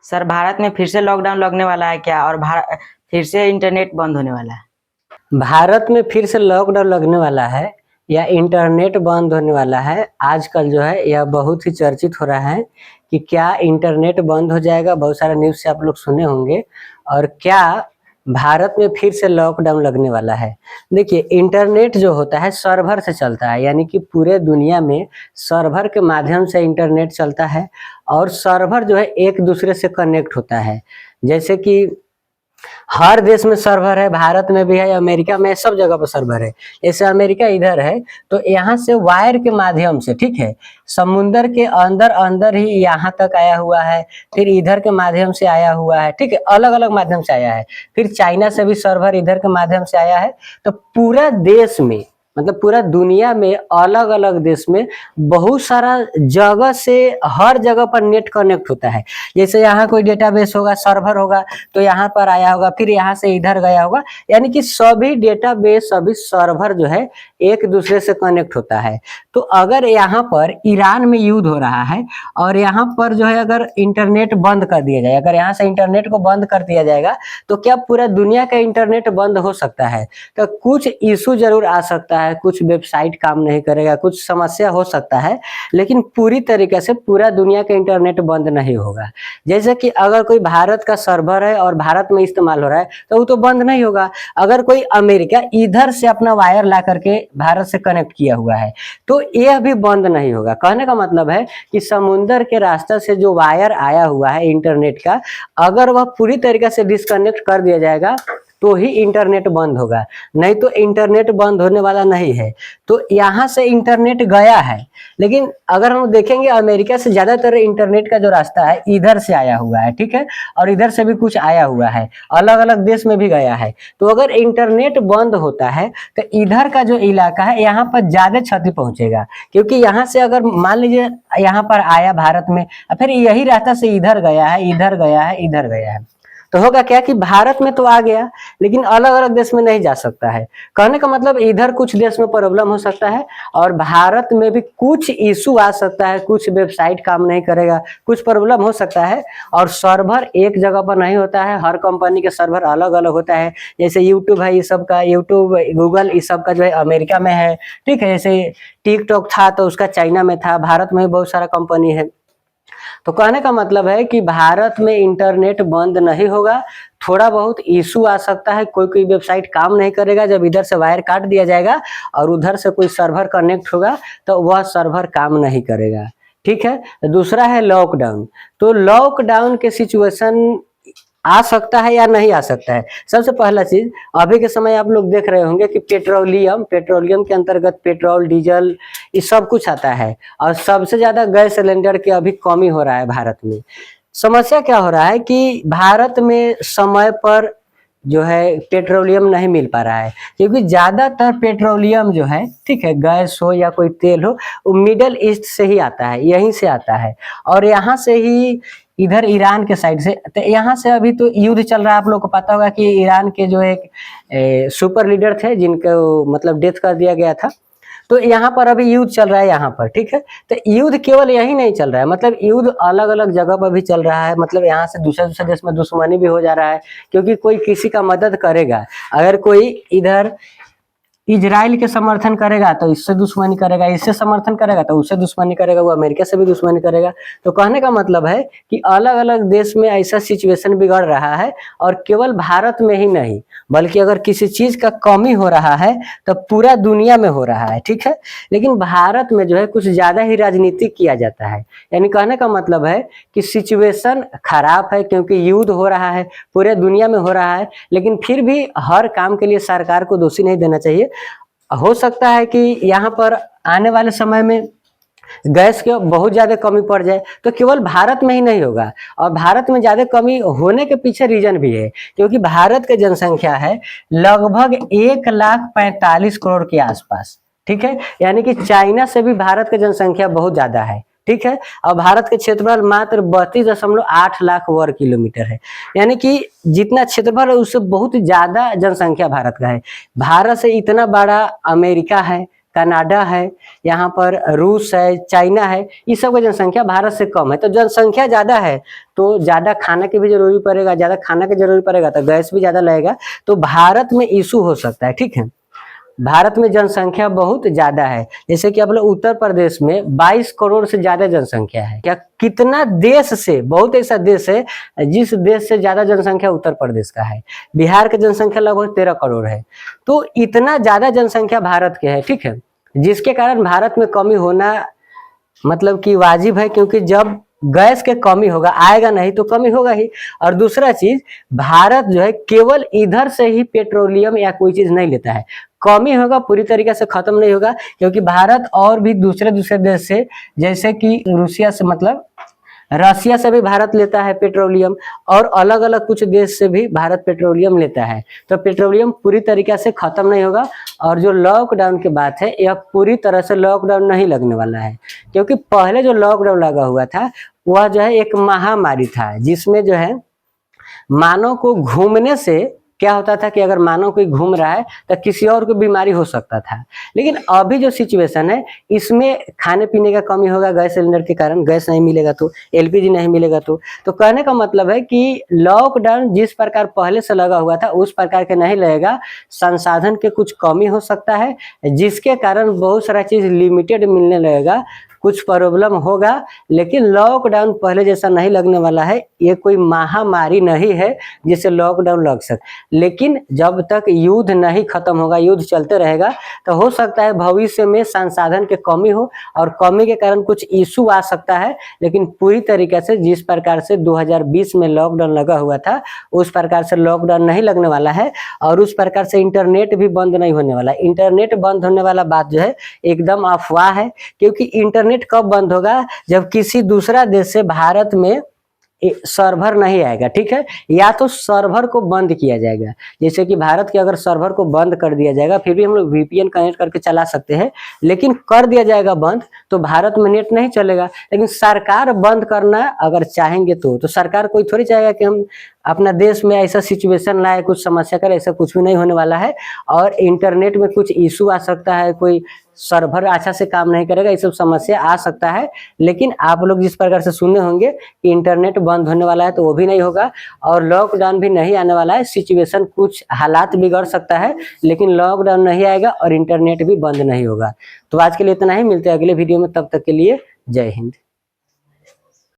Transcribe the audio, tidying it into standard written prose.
Sir Bharat में फिर से लॉकडाउन लगने वाला है क्या? और फिर से इंटरनेट बंद होने वाला है? भारत में फिर से लॉकडाउन लगने वाला है या इंटरनेट बंद होने वाला है। आजकल जो है यह बहुत ही चर्चित हो रहा है कि क्या इंटरनेट बंद हो जाएगा। बहुत सारे न्यूज़ से आप लोग सुने होंगे। और क्या भारत में फिर से लॉकडाउन लगने वाला है। देखिए, इंटरनेट जो होता है सर्वर से चलता है, यानी कि पूरे दुनिया में सर्वर के माध्यम से इंटरनेट चलता है। और सर्वर जो है एक दूसरे से कनेक्ट होता है। जैसे कि हर देश में सर्वर है, भारत में भी है, अमेरिका में, सब जगह पर सर्वर है। जैसे अमेरिका इधर है तो यहाँ से वायर के माध्यम से, ठीक है, समुंदर के अंदर अंदर ही यहाँ तक आया हुआ है। फिर इधर के माध्यम से आया हुआ है, ठीक है, अलग अलग माध्यम से आया है। फिर चाइना से भी सर्वर इधर के माध्यम से आया है। तो पूरा देश में, मतलब पूरा दुनिया में, अलग अलग देश में बहुत सारा जगह से हर जगह पर नेट कनेक्ट होता है। जैसे यहाँ कोई डेटाबेस होगा, सर्वर होगा, तो यहाँ पर आया होगा, फिर यहाँ से इधर गया होगा। यानी कि सभी डेटाबेस, सभी सर्वर जो है एक दूसरे से कनेक्ट होता है। तो अगर यहाँ पर ईरान में युद्ध हो रहा है और यहाँ पर जो है अगर इंटरनेट बंद कर दिया जाए, अगर यहाँ से इंटरनेट को बंद कर दिया जाएगा तो क्या पूरा दुनिया का इंटरनेट बंद हो सकता है? तो कुछ इशू जरूर आ सकता है, कुछ वेबसाइट काम नहीं करेगा, कुछ समस्या हो सकता है, लेकिन पूरी तरीके से पूरा दुनिया का इंटरनेट बंद नहीं होगा। जैसे कि अगर कोई भारत का सर्वर है और भारत में इस्तेमाल हो रहा है तो वो तो बंद नहीं होगा। अगर कोई अमेरिका इधर से अपना वायर ला करके भारत से कनेक्ट किया हुआ है तो यह भी बंद नहीं होगा। कहने का मतलब है कि समुद्र के रास्ते से जो वायर आया हुआ है इंटरनेट का, अगर वह पूरी तरीके से डिस्कनेक्ट कर दिया जाएगा तो ही इंटरनेट बंद होगा, नहीं तो इंटरनेट बंद होने वाला नहीं है। तो यहाँ से इंटरनेट गया है, लेकिन अगर हम देखेंगे अमेरिका से ज्यादातर इंटरनेट का जो रास्ता है इधर से आया हुआ है, ठीक है, और इधर से भी कुछ आया हुआ है, अलग अलग देश में भी गया है। तो अगर इंटरनेट बंद होता है तो इधर का जो इलाका है यहाँ पर ज्यादा क्षति पहुंचेगा, क्योंकि यहाँ से अगर मान लीजिए यहाँ पर आया भारत में, फिर यही रास्ता से इधर गया है, इधर गया है, इधर गया है, तो होगा क्या कि भारत में तो आ गया लेकिन अलग अलग देश में नहीं जा सकता है। कहने का मतलब इधर कुछ देश में प्रॉब्लम हो सकता है और भारत में भी कुछ इशू आ सकता है, कुछ वेबसाइट काम नहीं करेगा, कुछ प्रॉब्लम हो सकता है। और सर्वर एक जगह पर नहीं होता है, हर कंपनी के सर्वर अलग अलग होता है। जैसे यूट्यूब है, ये सब का यूट्यूब, गूगल, इस सब का जो है अमेरिका में है, ठीक है। जैसे टिकटॉक था तो उसका चाइना में था, भारत में बहुत सारा कंपनी है। तो कहने का मतलब है कि भारत में इंटरनेट बंद नहीं होगा, थोड़ा बहुत इशू आ सकता है, कोई कोई वेबसाइट काम नहीं करेगा जब इधर से वायर काट दिया जाएगा और उधर से कोई सर्वर कनेक्ट होगा तो वह सर्वर काम नहीं करेगा, ठीक है। दूसरा है लॉकडाउन। तो लॉकडाउन के सिचुएशन आ सकता है या नहीं आ सकता है। सबसे पहला चीज, अभी के समय आप लोग देख रहे होंगे कि पेट्रोलियम के अंतर्गत पेट्रोल, डीजल, ये सब कुछ आता है। और सबसे ज्यादा गैस सिलेंडर की अभी कमी हो रहा है भारत में। समस्या क्या हो रहा है कि भारत में समय पर जो है पेट्रोलियम नहीं मिल पा रहा है, क्योंकि ज्यादातर पेट्रोलियम जो है, ठीक है, गैस हो या कोई तेल हो, वो मिडल ईस्ट से ही आता है, यहीं से आता है। और यहाँ से ही इधर ईरान के साइड से, तो यहाँ से अभी तो युद्ध चल रहा है। आप लोग को पता होगा कि ईरान के जो एक सुपर लीडर थे जिनको मतलब डेथ कर दिया गया था, तो यहाँ पर अभी युद्ध चल रहा है यहाँ पर, ठीक है। तो युद्ध केवल यही नहीं चल रहा है, मतलब युद्ध अलग अलग जगह पर भी चल रहा है। मतलब यहाँ से दूसरे दूसरे देश में दुश्मनी भी हो जा रहा है, क्योंकि कोई किसी का मदद करेगा। अगर कोई इधर इजराइल के समर्थन करेगा तो इससे दुश्मनी करेगा, इससे समर्थन करेगा तो उससे दुश्मनी करेगा, वो अमेरिका से भी दुश्मनी करेगा। तो कहने का मतलब है कि अलग अलग देश में ऐसा सिचुएशन बिगड़ रहा है, और केवल भारत में ही नहीं बल्कि अगर किसी चीज का कमी हो रहा है तो पूरा दुनिया में हो रहा है, ठीक है। लेकिन भारत में जो है कुछ ज्यादा ही राजनीति किया जाता है। यानी कहने का मतलब है कि सिचुएशन खराब है क्योंकि युद्ध हो रहा है, पूरे दुनिया में हो रहा है, लेकिन फिर भी हर काम के लिए सरकार को दोषी नहीं देना चाहिए। हो सकता है कि यहाँ पर आने वाले समय में गैस की बहुत ज्यादा कमी पड़ जाए, तो केवल भारत में ही नहीं होगा। और भारत में ज्यादा कमी होने के पीछे रीजन भी है, क्योंकि भारत की जनसंख्या है लगभग 1,45,00,000 के आसपास, ठीक है। यानी कि चाइना से भी भारत की जनसंख्या बहुत ज्यादा है, ठीक है। और भारत के क्षेत्रफल मात्र 32.8 लाख वर्ग किलोमीटर है। यानी कि जितना क्षेत्रफल है उससे बहुत ज्यादा जनसंख्या भारत का है। भारत से इतना बड़ा अमेरिका है, कनाडा है, यहाँ पर रूस है, चाइना है, इस सब की जनसंख्या भारत से कम है। तो जनसंख्या ज़्यादा है तो ज़्यादा खाना की भी जरूरी पड़ेगा, ज़्यादा खाना की जरूरी पड़ेगा तो गैस भी ज़्यादा लगेगा, तो भारत में इशू हो सकता है। ठीक है, भारत में जनसंख्या बहुत ज्यादा है। जैसे कि अपने उत्तर प्रदेश में 22 करोड़ से ज्यादा जनसंख्या है। क्या कितना देश से, बहुत ऐसा देश है जिस देश से ज्यादा जनसंख्या उत्तर प्रदेश का है। बिहार की जनसंख्या लगभग 13 करोड़ है। तो इतना ज्यादा जनसंख्या भारत के है। ठीक है, जिसके कारण भारत में कमी होना मतलब कि वाजिब है, क्योंकि जब गैस के कमी होगा, आएगा नहीं तो कमी होगा ही। और दूसरा चीज, भारत जो है केवल इधर से ही पेट्रोलियम या कोई चीज नहीं लेता है, कमी होगा पूरी तरीके से खत्म नहीं होगा, क्योंकि भारत और भी दूसरे देश से, जैसे कि रूसिया से, मतलब रसिया से भी भारत लेता है पेट्रोलियम, और अलग अलग कुछ देश से भी भारत पेट्रोलियम लेता है। तो पेट्रोलियम पूरी तरीके से खत्म नहीं होगा। और जो लॉकडाउन की बात है, यह पूरी तरह से लॉकडाउन नहीं लगने वाला है, क्योंकि पहले जो लॉकडाउन लगा हुआ था वह जो है एक महामारी था, जिसमें जो है मानव को घूमने से क्या होता था कि अगर मानव कोई घूम रहा है तो किसी और को बीमारी हो सकता था। लेकिन अभी जो सिचुएशन है, इसमें खाने पीने का कमी होगा गैस सिलेंडर के कारण, गैस नहीं मिलेगा तो, एलपीजी नहीं मिलेगा तो कहने का मतलब है कि लॉकडाउन जिस प्रकार पहले से लगा हुआ था उस प्रकार के नहीं लगेगा। संसाधन के कुछ कमी हो सकता है, जिसके कारण बहुत सारा चीज लिमिटेड मिलने लगेगा, कुछ प्रॉब्लम होगा। लेकिन लॉकडाउन पहले जैसा नहीं लगने वाला है। ये कोई महामारी नहीं है जिससे लॉकडाउन लग सके। लेकिन जब तक युद्ध नहीं खत्म होगा, युद्ध चलते रहेगा, तो हो सकता है भविष्य में संसाधन की कमी हो और कमी के कारण कुछ इशू आ सकता है। लेकिन पूरी तरीके से जिस प्रकार से 2020 में लॉकडाउन लगा हुआ था उस प्रकार से लॉकडाउन नहीं लगने वाला है। और उस प्रकार से इंटरनेट भी बंद नहीं होने वाला। इंटरनेट बंद होने वाला बात जो है एकदम अफवाह है, क्योंकि इंटरनेट कब बंद होगा, जब किसी दूसरा देश से भारत में सर्वर नहीं आएगा। ठीक है, या तो सर्वर को बंद किया जाएगा, जैसे कि भारत के अगर सर्वर को बंद कर दिया जाएगा, फिर भी हम लोग वीपीएन कनेक्ट करके चला सकते हैं, लेकिन कर दिया जाएगा बंद तो भारत में नेट नहीं चलेगा। लेकिन सरकार बंद करना अगर चाहेंगे तो सरकार कोई थोड़ी चाहेगा कि हम अपना देश में ऐसा सिचुएशन लाए, कुछ समस्या करे, ऐसा कुछ भी नहीं होने वाला है। और इंटरनेट में कुछ इशू आ सकता है, कोई सर्वर अच्छा से काम नहीं करेगा, ये सब समस्या आ सकता है। लेकिन आप लोग जिस प्रकार से सुने होंगे कि इंटरनेट बंद होने वाला है, तो वो भी नहीं होगा और लॉकडाउन भी नहीं आने वाला है। सिचुएशन कुछ हालात बिगड़ सकता है, लेकिन लॉकडाउन नहीं आएगा और इंटरनेट भी बंद नहीं होगा। तो आज के लिए इतना ही, मिलते हैं अगले वीडियो में, तब तक के लिए जय हिंद।